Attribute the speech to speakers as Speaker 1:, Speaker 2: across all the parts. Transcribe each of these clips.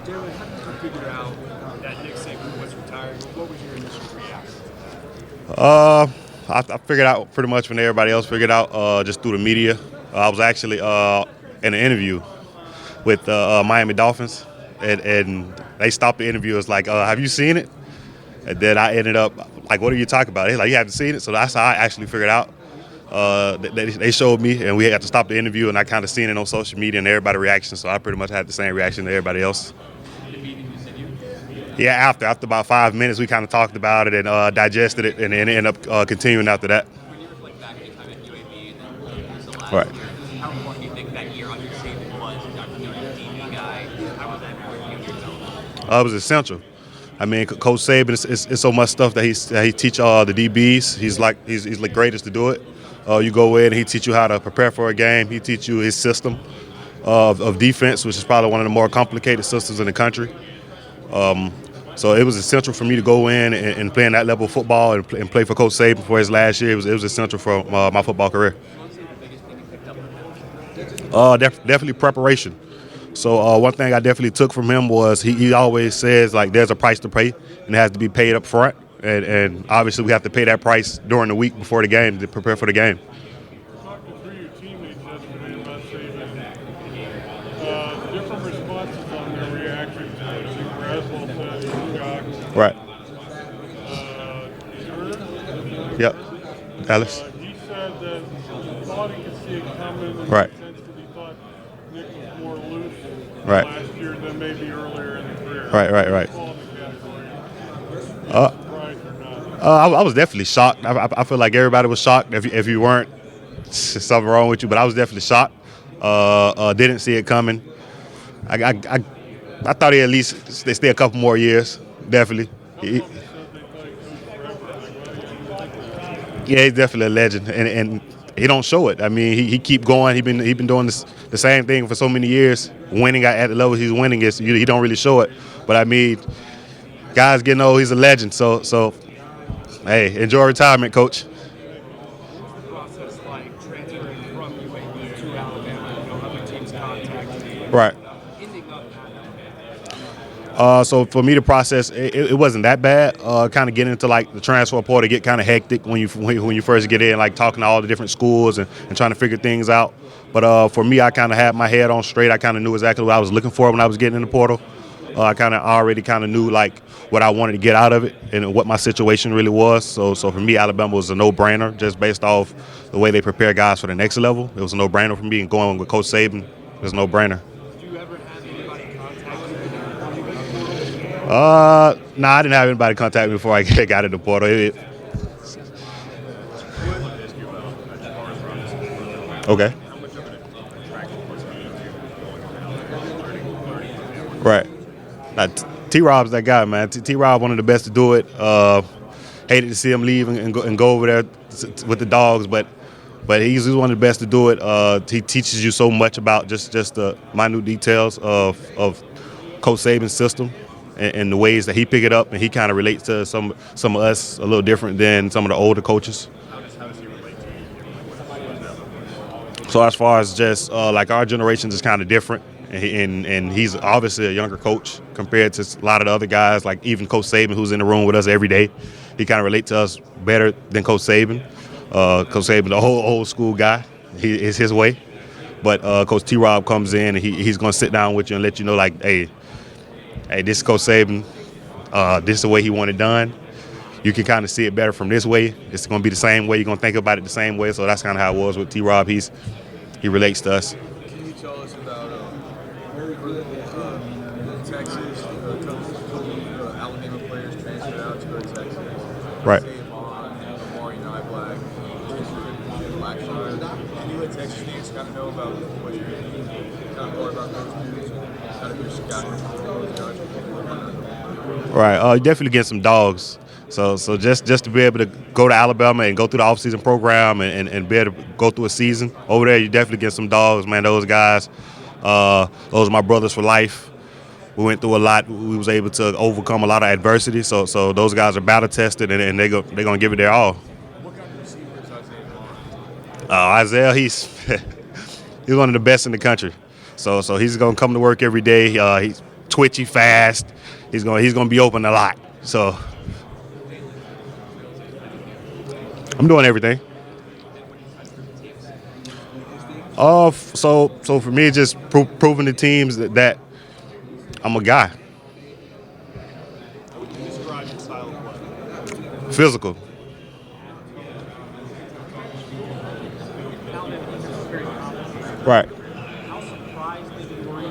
Speaker 1: Jaylen, how did you figure out that Nick Saban was retiring? What was your initial reaction to that?
Speaker 2: I figured out pretty much when everybody else figured out, just through the media. I was actually in an interview with Miami Dolphins, and they stopped the interview. It's like, have you seen it? And then I ended up like, what are you talking about? They're like, you haven't seen it? So that's how I actually figured out. They showed me, and we had to stop the interview, and I kind of seen it on social media and everybody's reaction. So I pretty much had the same reaction to everybody else. Yeah, after about 5 minutes, we kind of talked about it and digested it, and then ended up continuing after that.
Speaker 3: When you reflect back at your time at UAB and then the last
Speaker 2: Right.
Speaker 3: year, how important do you think that year under Saban was? You know, the DB guy, how was that important to you yourself?
Speaker 2: It was essential. I mean, Coach Saban is so much stuff that he teach the DBs. He's the greatest to do it. You go in, he teach you how to prepare for a game. He teach you his system of defense, which is probably one of the more complicated systems in the country. So it was essential for me to go in and play in that level of football and play for Coach Saban for his last year. It was essential for my football career.
Speaker 3: What's the biggest thing you picked up from him?
Speaker 2: Definitely preparation. So one thing I definitely took from him was he always says, like, there's a price to pay, and it has to be paid up front. And obviously we have to pay that price during the week before the game to prepare for the game.
Speaker 4: Talking through your teammates yesterday about Saban, different responses on their reactions to it. I think Braswell said he was shocked.
Speaker 2: Right.
Speaker 4: Sure.
Speaker 2: Yep. Alice.
Speaker 4: He said that he thought he could see it coming in
Speaker 2: Right.
Speaker 4: the sense that he thought Nick was more loose
Speaker 2: Right.
Speaker 4: last year than maybe earlier in the career.
Speaker 2: Right.
Speaker 4: Call the category. Surprised or not?
Speaker 2: I was definitely shocked. I feel like everybody was shocked. If you weren't, something wrong with you. But I was definitely shocked. Didn't see it coming. I thought he at least stay a couple more years. Definitely. Yeah, he's definitely a legend, and he don't show it. I mean, he keep going. He been doing the same thing for so many years, winning at the level he's winning. He don't really show it. But I mean, guys getting old, he's a legend. So hey, enjoy retirement, Coach.
Speaker 1: What's the process like transferring from UAB to Alabama? You know, other teams contact you.
Speaker 2: Right.
Speaker 1: Ending up at Alabama.
Speaker 2: So for me, the process it wasn't that bad. Kind of getting into like the transfer portal get kind of hectic when you first get in, like talking to all the different schools and trying to figure things out. But for me, I kind of had my head on straight. I kind of knew exactly what I was looking for when I was getting in the portal. I already knew like what I wanted to get out of it and what my situation really was. So for me, Alabama was a no-brainer just based off the way they prepare guys for the next level. It was a no-brainer for me, and going with Coach Saban was a no-brainer.
Speaker 1: Did you ever have anybody contact you before you got in the portal?
Speaker 2: Nah, I didn't have anybody contact me before I got in the portal. Okay. Right. Now, T-Rob's that guy, man. T-Rob, one of the best to do it. Hated to see him leave and go over there with the dogs, but he's one of the best to do it. He teaches you so much about just the minute details of Coach Saban's system and the ways that he pick it up, and he kind of relates to some of us a little different than some of the older coaches.
Speaker 4: How does he relate to you?
Speaker 2: So as far as just like our generation is kind of different, and he's obviously a younger coach compared to a lot of the other guys, like even Coach Saban, who's in the room with us every day. He kind of relates to us better than Coach Saban. Coach Saban, the whole old school guy, he is his way. But Coach T-Rob comes in and he's going to sit down with you and let you know, like, hey, this is Coach Saban. This is the way he wanted it done. You can kind of see it better from this way. It's going to be the same way. You're going to think about it the same way. So that's kind of how it was with T-Rob. He relates to us.
Speaker 5: Can you tell us about Texas, Alabama players transferred out to go to Texas?
Speaker 2: Right.
Speaker 5: Can you let Texas fans kind of know about what you're kind of more about those dudes? Kind of your scouting those guys?
Speaker 2: Right. You definitely get some dogs. So just to be able to go to Alabama and go through the offseason program and be able to go through a season over there, you definitely get some dogs, man. Those guys, those are my brothers for life. We went through a lot. We was able to overcome a lot of adversity. So those guys are battle tested, and they're gonna give it their all.
Speaker 5: What kind of receivers
Speaker 2: Isaiah, he's he's one of the best in the country. So he's gonna come to work every day. He's twitchy, fast. He's gonna be open a lot. So I'm doing everything. So for me, it's just proving the teams that I'm a guy.
Speaker 1: How would you describe your style of play?
Speaker 2: Physical. Right.
Speaker 1: How surprised did you were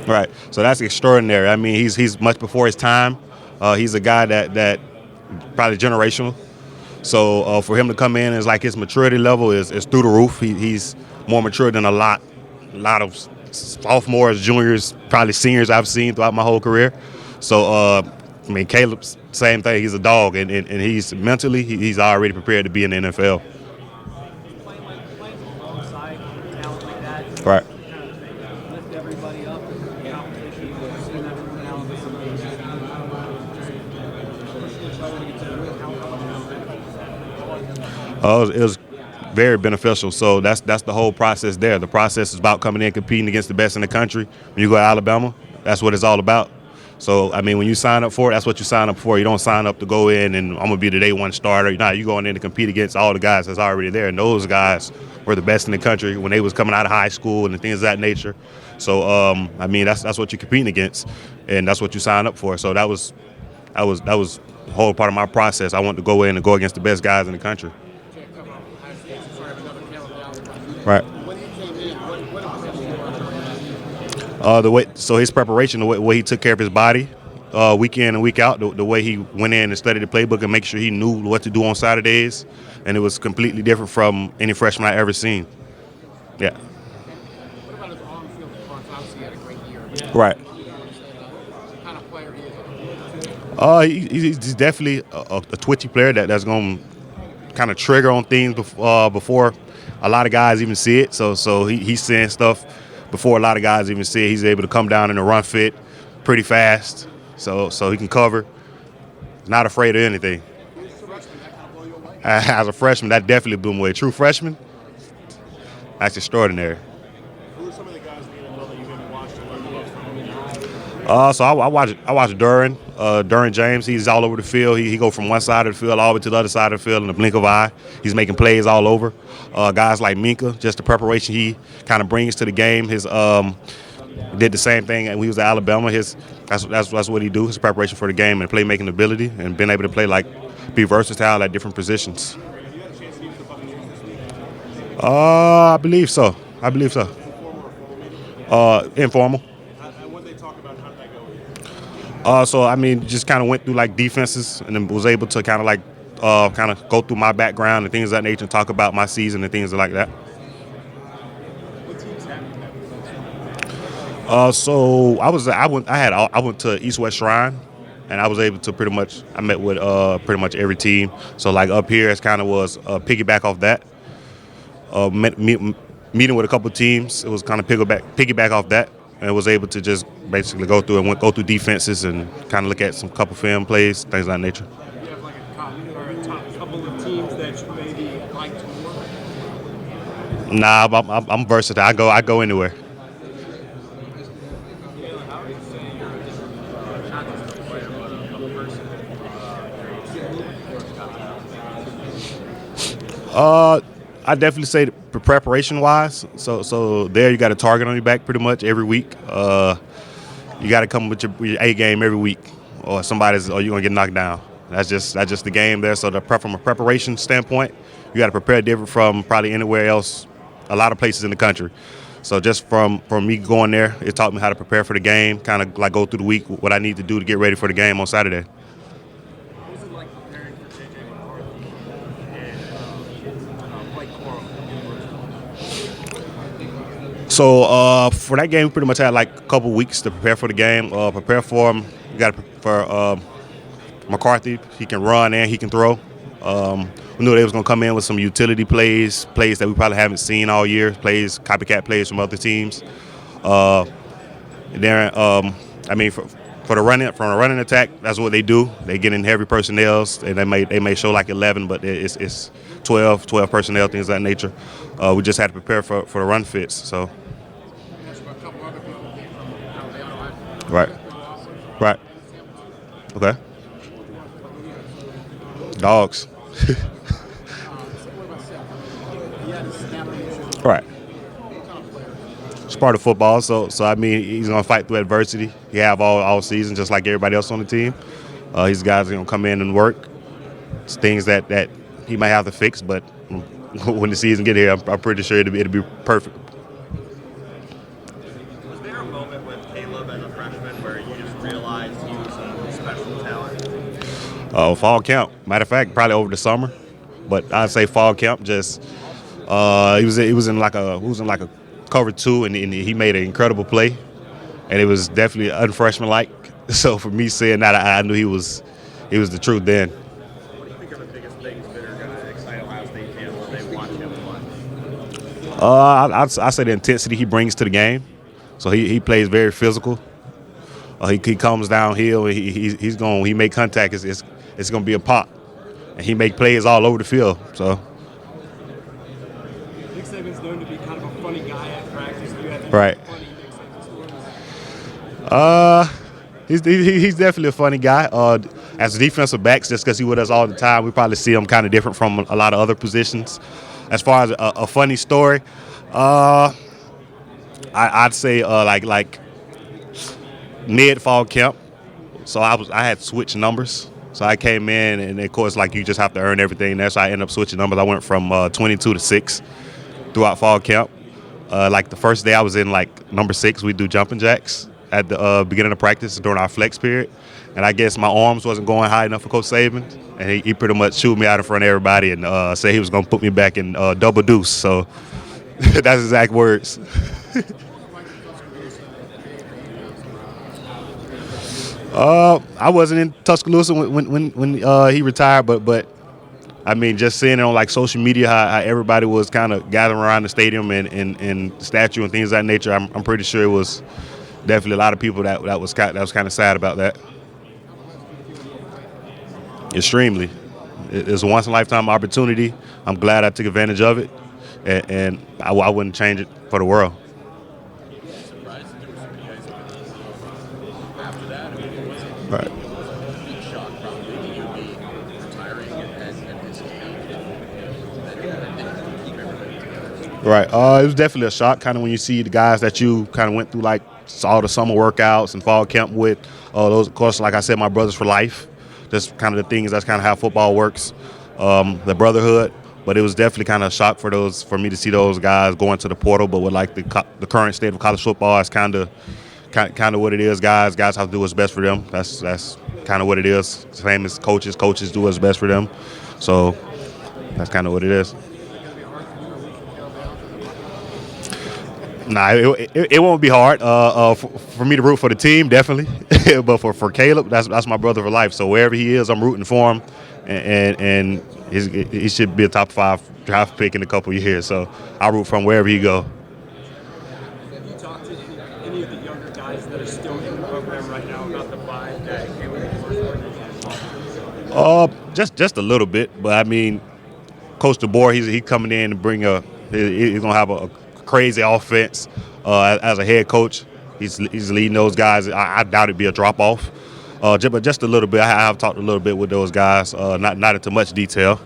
Speaker 2: Right. So that's extraordinary. I mean, he's much before his time. He's a guy that probably generational. So for him to come in, is like his maturity level is through the roof. He's more mature than a lot of sophomores, juniors, probably seniors I've seen throughout my whole career. So I mean, Caleb's same thing. He's a dog, and he's mentally he's already prepared to be in the NFL.
Speaker 1: playing alongside talent like that?
Speaker 2: Right.
Speaker 1: Lift everybody up and competition. Seeing that from now, this
Speaker 2: It was very beneficial. So that's the whole process there. The process is about coming in, competing against the best in the country. When you go to Alabama, that's what it's all about. So, I mean, when you sign up for it, that's what you sign up for. You don't sign up to go in and I'm going to be the day one starter. You're going in to compete against all the guys that's already there. And those guys were the best in the country when they was coming out of high school and things of that nature. So, I mean, that's what you're competing against, and that's what you sign up for. So that was the whole part of my process. I wanted to go in and go against the best guys in the country. Right. So his preparation, the way he took care of his body, week in and week out, the way he went in and studied the playbook and make sure he knew what to do on Saturdays, and it was completely different from any freshman I ever seen. Yeah.
Speaker 6: What about his on-field performance? Obviously, he had a great year.
Speaker 2: Right.
Speaker 6: What kind of player he is?
Speaker 2: He's definitely a twitchy player that's going to kind of trigger on things before a lot of guys even see it. So he's seeing stuff before a lot of guys even see it. He's able to come down in a run fit pretty fast, so he can cover. Not afraid of anything. As a freshman, that definitely blew me away. True freshman, that's extraordinary.
Speaker 1: Who are some of the guys in the NFL that you maybe watched and learned about from?
Speaker 2: So I watch Duran James. He's all over the field. He go from one side of the field all the way to the other side of the field in the blink of an eye. He's making plays all over. Guys like Minka, just the preparation he kind of brings to the game. His did the same thing when he was at Alabama. That's what he do. His preparation for the game and playmaking ability, and being able to be versatile at different positions.
Speaker 1: Have you had a chance to meet the Buccaneers this week?
Speaker 2: I believe so. Informal.
Speaker 1: And what they talk about, how did that go?
Speaker 2: So I mean, just kind of went through defenses, and then was able to kind of go through my background and things of that nature, and talk about my season and things like that.
Speaker 1: What teams have you met?
Speaker 2: So I went to East West Shrine, and I was able to I met with pretty much every team. So up here, it kind of was piggyback off that. Meeting with a couple teams, it was kind of piggyback off that, and was able to just basically go through defenses and kind of look at some couple film plays, things of that nature.
Speaker 1: Do you have a top couple of teams that you maybe liked more?
Speaker 2: Nah, I'm versatile. I go anywhere.
Speaker 5: How would you say you're not just a player, but a person?
Speaker 2: I definitely say preparation wise. So there you got a target on your back pretty much every week. You got to come with your A game every week, or you're gonna get knocked down. That's just the game there. So from a preparation standpoint, you got to prepare different from probably anywhere else, a lot of places in the country. So just from me going there, it taught me how to prepare for the game, kind of go through the week, what I need to do to get ready for the game on Saturday.
Speaker 1: What was it like preparing for J.J. McCarthy and Blake Corum?
Speaker 2: So for that game, we pretty much had a couple weeks to prepare for the game. Prepare for him. You got to prepare McCarthy. He can run and he can throw. We knew they was going to come in with some utility plays that we probably haven't seen all year, copycat plays from other teams. for the running attack, that's what they do. They get in heavy personnels, and they may show like 11, but it's 12 personnel, things of that nature. We just had to prepare for the run fits. So. Right. Okay. Dogs. Right. It's part of football, so I mean, he's gonna fight through adversity. He have all season, just like everybody else on the team. These guys are gonna come in and work. It's things that he might have to fix, but when the season get here, I'm pretty sure it'll be perfect.
Speaker 3: Was there a moment with Caleb as a freshman where you just realized he was a special talent?
Speaker 2: Fall camp. Matter of fact, probably over the summer, but I'd say fall camp. Just he was in like a cover 2, and he made an incredible play, and it was definitely unfreshman-like. So for me saying that, I knew he was the truth then.
Speaker 3: What do you think are the biggest things that are going to excite Ohio State fans when they watch him play?
Speaker 2: I'd say the intensity he brings to the game. So he plays very physical. He comes downhill. He make contact. It's going to be a pop, and he make plays all over the field. So.
Speaker 1: Nick Saban's known to be kind of a funny guy at practice. Do you have any
Speaker 2: Right.
Speaker 1: funny Nick Saban stories?
Speaker 2: He's definitely a funny guy. As a defensive backs, just because he with us all the time, we probably see him kind of different from a lot of other positions. As far as a funny story, I'd say like mid fall camp. So I had switched numbers. So I came in, and of course, like, you just have to earn everything there. So I ended up switching numbers. I went from 22 to 6 throughout fall camp. Like the first day I was in like number 6. We do jumping jacks at the beginning of practice during our flex period. And I guess my arms wasn't going high enough for Coach Saban. And he pretty much chewed me out in front of everybody and said he was going to put me back in double deuce. So that's exact words. I wasn't in Tuscaloosa when he retired, but I mean, just seeing it on like social media how everybody was kind of gathering around the stadium and statue and things of that nature, I'm pretty sure it was definitely a lot of people that was kind of sad about that. Extremely. It's a once in a lifetime opportunity. I'm glad I took advantage of it, and I wouldn't change it for the world. Right. Right. It was definitely a shock, kind of when you see the guys that you kind of went through, like all the summer workouts and fall camp with. Those, of course, like I said, my brothers for life. Just kind of the things. That's kind of how football works. The brotherhood. But it was definitely kind of a shock for me to see those guys going to the portal. But with like the current state of college football, it's kind of what it is. Guys have to do what's best for them. That's kind of what it is. Same as coaches. Coaches do what's best for them. So that's kind of what it is. Nah, it won't be hard for me to root for the team, definitely. But for Caleb, that's my brother for life. So wherever he is, I'm rooting for him, and he should be a top 5 draft pick in a couple of years. So I root for him wherever he go.
Speaker 1: Have you talked to any of the younger guys that are still in the program right now about the vibe that Caleb was?
Speaker 2: Just a little bit, but I mean, Coach DeBoer, he's coming in to bring he's gonna have a crazy offense as a head coach. He's leading those guys. I doubt it'd be a drop off, but just a little bit. I have talked a little bit with those guys, not into much detail.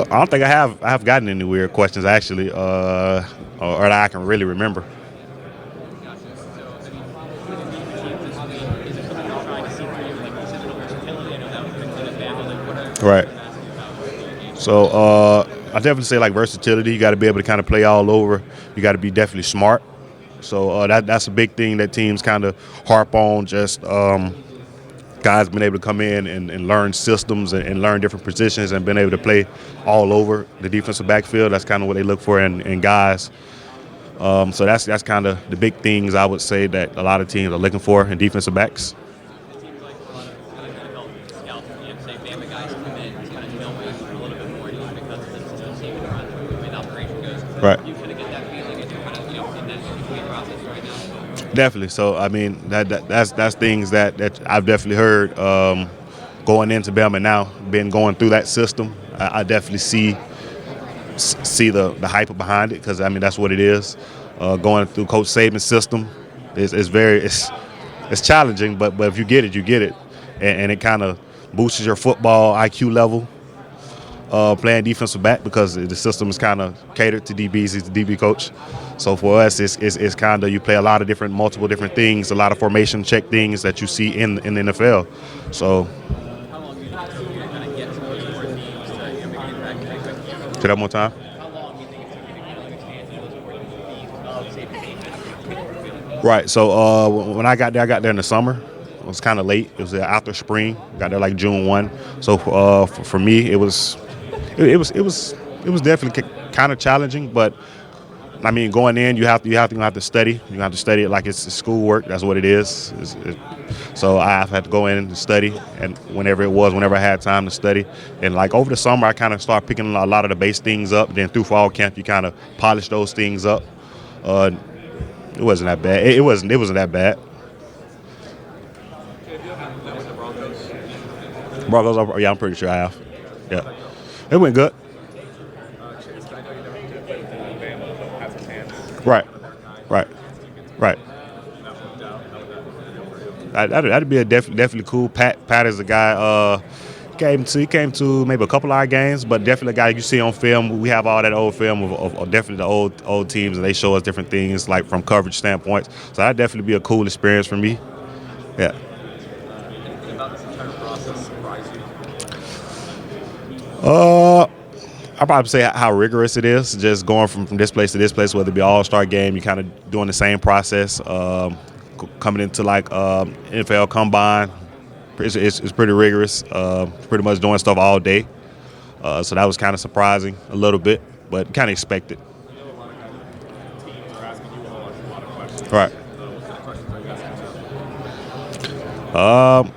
Speaker 2: I don't think I have gotten any weird questions actually, or that I can really remember. Right. So I definitely say like versatility. You got to be able to kind of play all over. You got to be definitely smart. So that's a big thing that teams kind of harp on. Just guys been able to come in and learn systems and learn different positions and been able to play all over the defensive backfield. That's kind of what they look for in guys. So that's kind of the big things I would say that a lot of teams are looking for in defensive backs.
Speaker 3: It seems like a lot of NFL scouts, say Bama guys come in, kind of know it a little bit more just because of the Saban run, the way the operation goes.
Speaker 2: Right.
Speaker 3: You kind of get that feeling as you're kind of in that interviewing process right now.
Speaker 2: Definitely. So I mean that's things that I've definitely heard going into Bama now, been going through that system. I definitely see the hype behind it, because I mean that's what it is. Going through Coach Saban's system it's challenging, but if you get it, you get it, and it kind of boosts your football IQ level. Playing defensive back, because the system is kind of catered to DBs. He's the DB coach, so for us it's kind of, you play a lot of multiple different things, a lot of formation check things that you see in the NFL. So.
Speaker 3: How long do you think it's going to kind of get to those four teams to make an impact?
Speaker 2: Say that one time.
Speaker 3: How long do you think it's going to get to understand those four teams of Saban?
Speaker 2: Right. So when I got there in the summer. It was kind of late. It was after spring. Got there like June 1. So for me, it was definitely kind of challenging. But I mean, going in, you have to study. You have to study it like it's schoolwork. That's what it is. So I had to go in and study, and whenever I had time to study, and like over the summer, I kind of started picking a lot of the base things up. Then through fall camp, you kind of polish those things up. It wasn't that bad. It wasn't that bad. Broncos, yeah, I'm pretty sure I have. Yeah, it went good. Right. That'd be a definitely cool. Pat is a guy. He came to maybe a couple of our games, but definitely a guy you see on film. We have all that old film of definitely the old teams, and they show us different things like from coverage standpoints. So that'd definitely be a cool experience for me. Yeah.
Speaker 3: Anything about this entire process surprised you?
Speaker 2: I'd probably say how rigorous it is, just going from this place to this place, whether it be all-star game, you're kind of doing the same process. Coming into like NFL Combine, it's pretty rigorous, pretty much doing stuff all day. So that was kind of surprising a little bit, but kind of expected.
Speaker 5: Teams are asking you a lot of questions.
Speaker 2: Right.
Speaker 5: What kind of questions are you asking?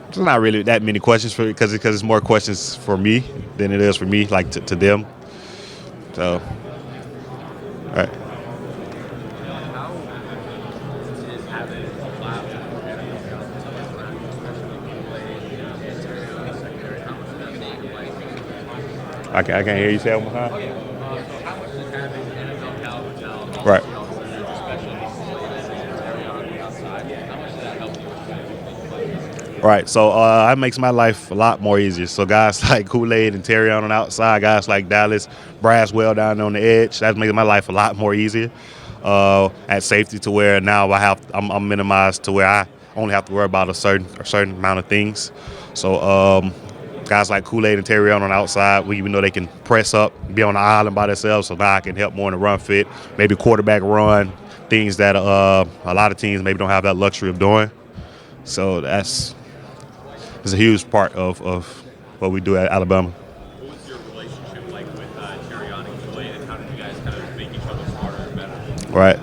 Speaker 2: There's not really that many questions because it's more questions for me than it is for me, like to them. So, all right.
Speaker 3: How is having a lab
Speaker 2: I can't hear you say it one more time.
Speaker 3: So how much is having NFL caliber talent?
Speaker 2: Right.
Speaker 3: Especially Terrion on the outside. How much does that help you?
Speaker 2: Right, so that makes my life a lot more easier. So guys like Kool-Aid and Terrion on the outside, guys like Dallas, Braswell down on the edge, that makes my life a lot more easier at safety, to where now I'm minimized to where I only have to worry about a certain amount of things. So guys like Kool-Aid and Terrion on the outside, we even know they can press up, be on the island by themselves, so now I can help more in the run fit, maybe quarterback run, things that a lot of teams maybe don't have that luxury of doing. So it's a huge part of what we do at Alabama.
Speaker 3: What was your relationship like with Terrion and Kool-Aid, and how did you guys kind of make each other smarter and better?
Speaker 2: Right,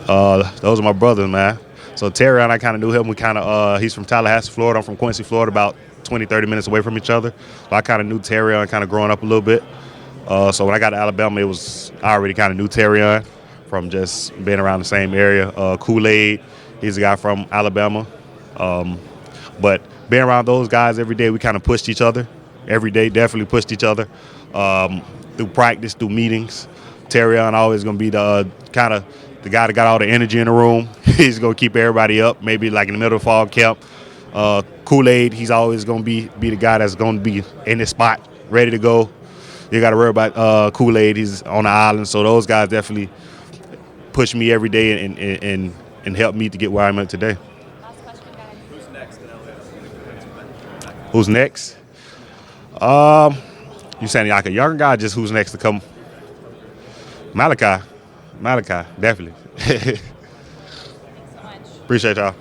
Speaker 2: those are my brothers, man. So Terrion, I kind of knew him. We kind of he's from Tallahassee, Florida. I'm from Quincy, Florida, about 20-30 minutes away from each other. So I kind of knew Terrion kind of growing up a little bit. So when I got to Alabama, I already kind of knew Terrion from just being around the same area. Kool-Aid, he's a guy from Alabama. But being around those guys every day, we kind of pushed each other. Every day, definitely pushed each other. Through practice, through meetings. Terrion always going to be the guy that got all the energy in the room. He's going to keep everybody up, maybe like in the middle of fall camp. Kool-Aid, he's always going to be the guy that's going to be in his spot, ready to go. You got to worry about Kool-Aid. He's on the island. So those guys definitely push me every day and help me to get where I'm at today.
Speaker 3: Who's next in LA?
Speaker 2: Who's next? You saying like a younger guy, just who's next to come? Malachi, definitely.
Speaker 7: Thanks so much.
Speaker 2: Appreciate y'all.